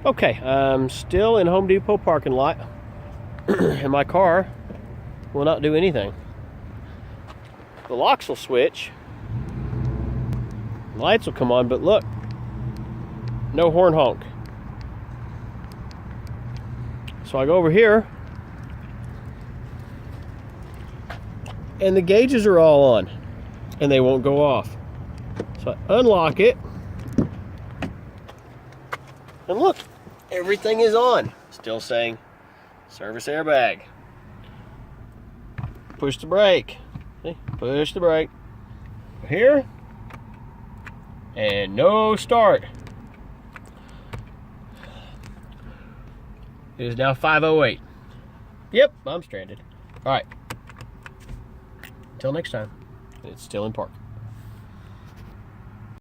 Okay, I'm still in Home Depot parking lot, and my car will not do anything. The locks will switch, lights will come on, but look, no horn honk. So I go over here, and the gauges are all on, and they won't go off. So I unlock it, and look, everything is on. Still saying service airbag. Push the brake. See? Push the brake. Here. And no start. It is now 5:08. Yep, I'm stranded. All right. Until next time. It's still in park.